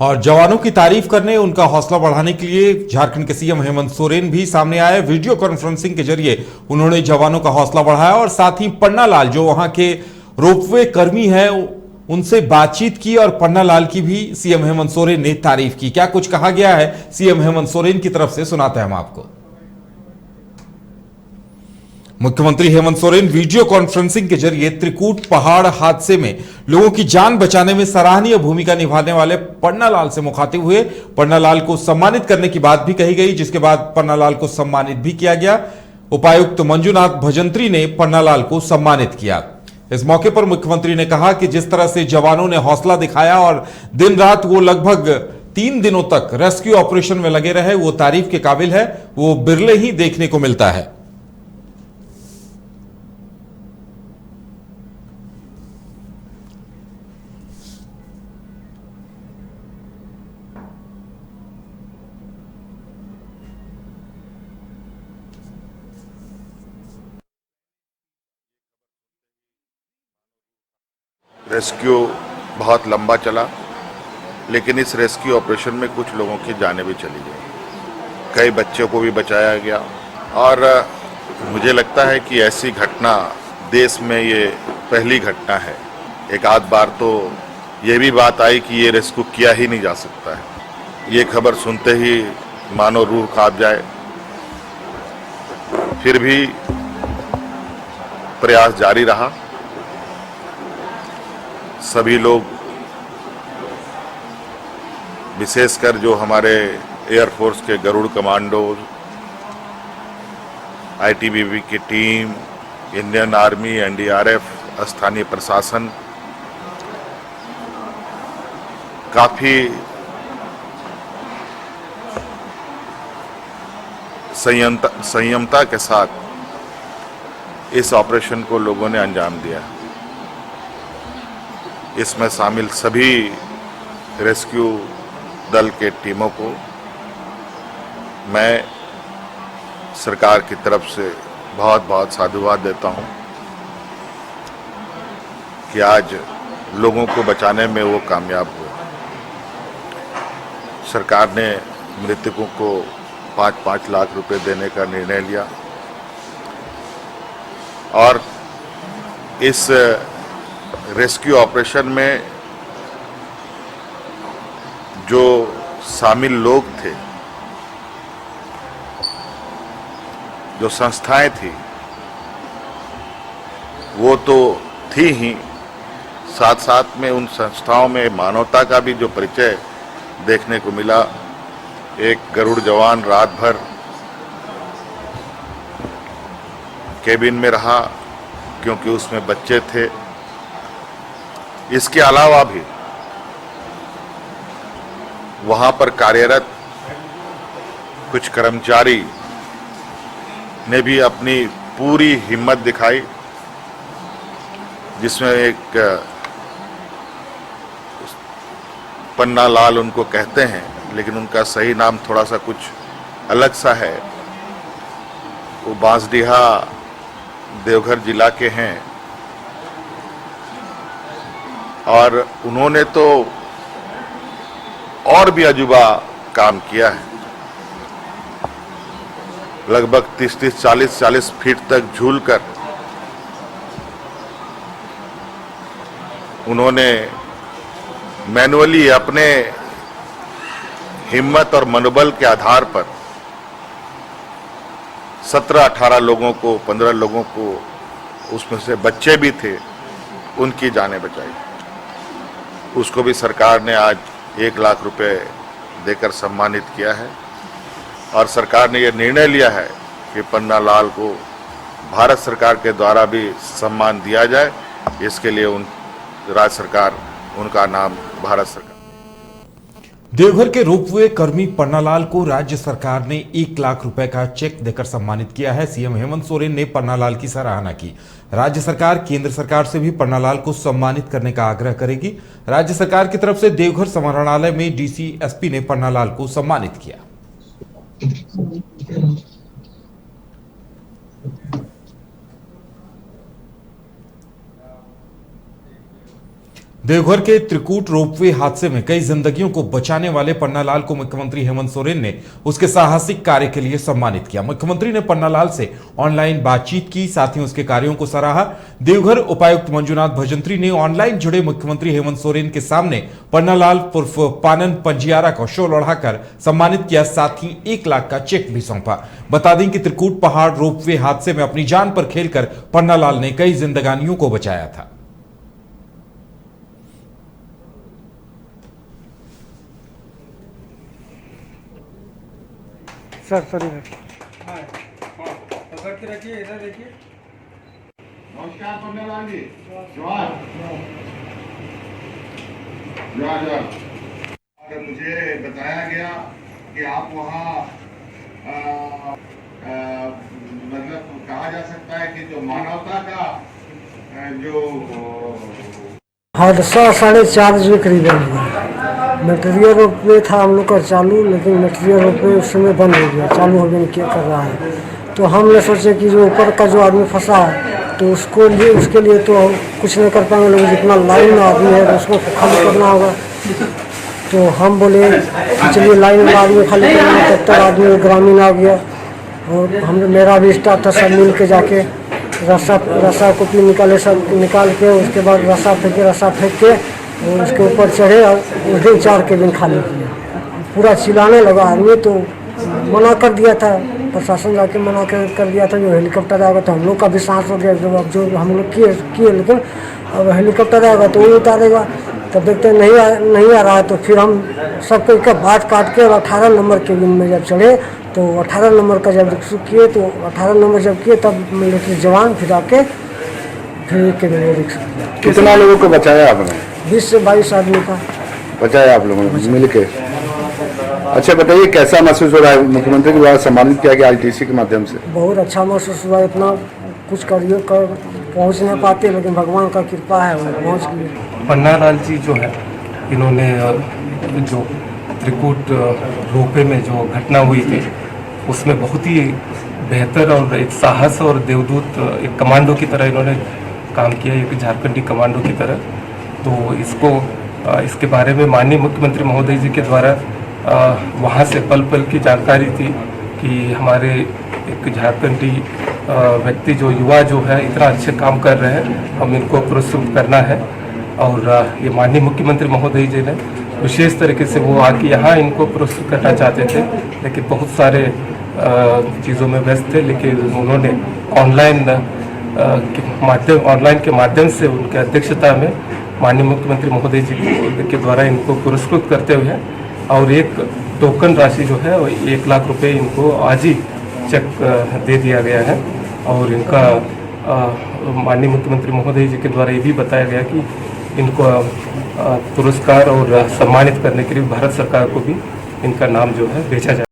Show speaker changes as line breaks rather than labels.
और जवानों की तारीफ करने, उनका हौसला बढ़ाने के लिए झारखंड के सीएम हेमंत सोरेन भी सामने आए। वीडियो कॉन्फ्रेंसिंग के जरिए उन्होंने जवानों का हौसला बढ़ाया और साथ ही पन्ना लाल जो वहां के रोपवे कर्मी हैं उनसे बातचीत की और पन्ना लाल की भी सीएम हेमंत सोरेन ने तारीफ की। क्या कुछ कहा गया है सीएम हेमंत सोरेन की तरफ से, सुनाते हैं हम आपको। मुख्यमंत्री हेमंत सोरेन वीडियो कॉन्फ्रेंसिंग के जरिए त्रिकूट पहाड़ हादसे में लोगों की जान बचाने में सराहनीय भूमिका निभाने वाले पन्ना लाल से मुखातिब हुए। पन्ना लाल को सम्मानित करने की बात भी कही गई, जिसके बाद पन्ना लाल को सम्मानित भी किया गया। उपायुक्त मंजुनाथ भजंत्री ने पन्ना लाल को सम्मानित किया। इस मौके पर मुख्यमंत्री ने कहा कि जिस तरह से जवानों ने हौसला दिखाया और दिन रात वो लगभग 3 दिनों तक रेस्क्यू ऑपरेशन में लगे रहे, वो तारीफ के काबिल है। वो बिरले ही देखने को मिलता है।
रेस्क्यू बहुत लंबा चला, लेकिन इस रेस्क्यू ऑपरेशन में कुछ लोगों की जानें भी चली गई, कई बच्चों को भी बचाया गया। और मुझे लगता है कि ऐसी घटना देश में ये पहली घटना है। एक आध बार तो ये भी बात आई कि ये रेस्क्यू किया ही नहीं जा सकता है। ये खबर सुनते ही मानो रूह कांप जाए। फिर भी प्रयास जारी रहा। सभी लोग, विशेषकर जो हमारे एयरफोर्स के गरुड़ कमांडो, आईटीबीपी की टीम, इंडियन आर्मी, एनडीआरएफ, स्थानीय प्रशासन काफी संयमता के साथ इस ऑपरेशन को लोगों ने अंजाम दिया। इसमें शामिल सभी रेस्क्यू दल के टीमों को मैं सरकार की तरफ से बहुत बहुत साधुवाद देता हूं कि आज लोगों को बचाने में वो कामयाब हुए। सरकार ने मृतकों को 5-5 लाख रुपए देने का निर्णय लिया और इस रेस्क्यू ऑपरेशन में जो शामिल लोग थे, जो संस्थाएं थी, वो तो थी ही, साथ साथ में उन संस्थाओं में मानवता का भी जो परिचय देखने को मिला। एक गरुड़ जवान रात भर केबिन में रहा क्योंकि उसमें बच्चे थे। इसके अलावा भी वहां पर कार्यरत कुछ कर्मचारी ने भी अपनी पूरी हिम्मत दिखाई, जिसमें एक पन्ना लाल उनको कहते हैं, लेकिन उनका सही नाम थोड़ा सा कुछ अलग सा है। वो बांसडीहा देवघर जिला के हैं और उन्होंने तो और भी अजूबा काम किया है। लगभग 30-30, 40-40 फीट तक झूलकर उन्होंने मैनुअली अपने हिम्मत और मनोबल के आधार पर 17-18 लोगों को, 15 लोगों को, उसमें से बच्चे भी थे, उनकी जानें बचाई। उसको भी सरकार ने आज 1 लाख रुपए देकर सम्मानित किया है और सरकार ने यह निर्णय लिया है कि पन्ना लाल को भारत सरकार के द्वारा भी सम्मान दिया जाए। इसके लिए राज्य सरकार, उनका नाम भारत सरकार।
देवघर के रोपवे कर्मी पन्ना लाल को राज्य सरकार ने 1 लाख रुपए का चेक देकर सम्मानित किया है। सीएम हेमंत सोरेन ने पन्ना लाल की सराहना की। राज्य सरकार केंद्र सरकार से भी पन्ना लाल को सम्मानित करने का आग्रह करेगी। राज्य सरकार की तरफ से देवघर समाहरणालय में डीसी एसपी ने पन्ना लाल को सम्मानित किया। देवघर के त्रिकूट रोपवे हादसे में कई जिंदगियों को बचाने वाले पन्नालाल को मुख्यमंत्री हेमंत सोरेन ने उसके साहसिक कार्य के लिए सम्मानित किया। मुख्यमंत्री ने पन्नालाल से ऑनलाइन बातचीत की, साथ ही उसके कार्यों को सराहा। देवघर उपायुक्त मंजुनाथ भजंत्री ने ऑनलाइन जुड़े मुख्यमंत्री हेमंत सोरेन के सामने पन्नालाल उर्फ पानन पंजियारा को शो लड़ाकर सम्मानित किया, साथ ही 1 लाख का चेक भी सौंपा। बता दें कि त्रिकूट पहाड़ रोपवे हादसे में अपनी जान पर खेलकर पन्नालाल ने कई जिंदगानियों को बचाया था।
सर सर
पकड़ के रखिए, इधर देखिए।
नमस्कार पन्नालाल जी, जोहार जोहार जोहार। और मुझे बताया गया कि आप वहाँ मतलब कहा जा सकता है कि जो मानवता का जो
हादसा 4:30 बजे करीबन हुआ। मटेरियल रोपवे था हम लोग का चालू, लेकिन मटेरियल रोपवे उस समय बंद हो गया, चालू हो गया क्या कर रहा है। तो हमने सोचे कि जो ऊपर का जो आदमी फंसा है तो उसके लिए तो हम कुछ नहीं कर पाएंगे, लोग जितना लाइन में आदमी है उसको खाली करना होगा। तो हम बोले कि चलिए लाइन में आदमी खाली करना। तब तक आदमी ग्रामीण आ गया और हमने मेरा भी स्टाफ था, सब मिल के जाके रस्सा कुपी निकाले, सब निकाल के उसके बाद रस्सा फेंक के और उसके ऊपर चढ़े और उस दिन 4 केबिन खाली किया। पूरा चिल्लाने लगा आदमी, तो मना कर दिया था प्रशासन, जाके मना कर दिया था जो हेलीकॉप्टर आएगा तो हम लोग का भी सांस हो गया। अब जो हम लोग किए लेकिन अब हेलीकॉप्टर आएगा तो वो उतारेगा। तब देखते नहीं आ रहा, तो फिर हम सबको एक बात काट के 18 नंबर केबिन में जब चढ़े तो 18 नंबर का जब किए तो 18 नंबर जब किए तब मिलिट्री जवान फिर आके फिर केबिन में रिक्शा किया।
कितना लोगों को बचाया आपने?
20 से 22 आदमी का
बचाया आप लोगों ने मिल के। अच्छा बताइए, कैसा महसूस हो रहा है? मुख्यमंत्री के द्वारा सम्मानित किया गया आईटीसी के माध्यम से।
बहुत अच्छा महसूस हुआ। इतना कुछ पहुँच नहीं पाते, लेकिन भगवान का कृपा है वो पहुँच गए।
पन्नालाल जी जो है, इन्होंने जो त्रिकूट रोपवे में जो घटना हुई थी उसमें बहुत ही बेहतर और एक साहस और देवदूत, एक कमांडो की तरह इन्होंने काम किया, एक झारखंडी कमांडो की तरह। तो इसके बारे में माननीय मुख्यमंत्री महोदय जी के द्वारा वहाँ से पल पल की जानकारी थी कि हमारे एक झारखंडी व्यक्ति जो युवा जो है इतना अच्छे काम कर रहे हैं, हम इनको पुरस्कृत करना है। और ये माननीय मुख्यमंत्री महोदय जी ने विशेष तरीके से वो आके यहाँ इनको पुरस्कृत करना चाहते थे, लेकिन बहुत सारे चीज़ों में व्यस्त थे। लेकिन उन्होंने ऑनलाइन के माध्यम से उनके अध्यक्षता में माननीय मुख्यमंत्री महोदय जी के द्वारा इनको पुरस्कृत करते हुए और एक टोकन राशि जो है 1 लाख रुपए इनको आज ही चेक दे दिया गया है। और इनका माननीय मुख्यमंत्री महोदय जी के द्वारा ये भी बताया गया कि इनको पुरस्कार और सम्मानित करने के लिए भारत सरकार को भी इनका नाम जो है भेजा जाए।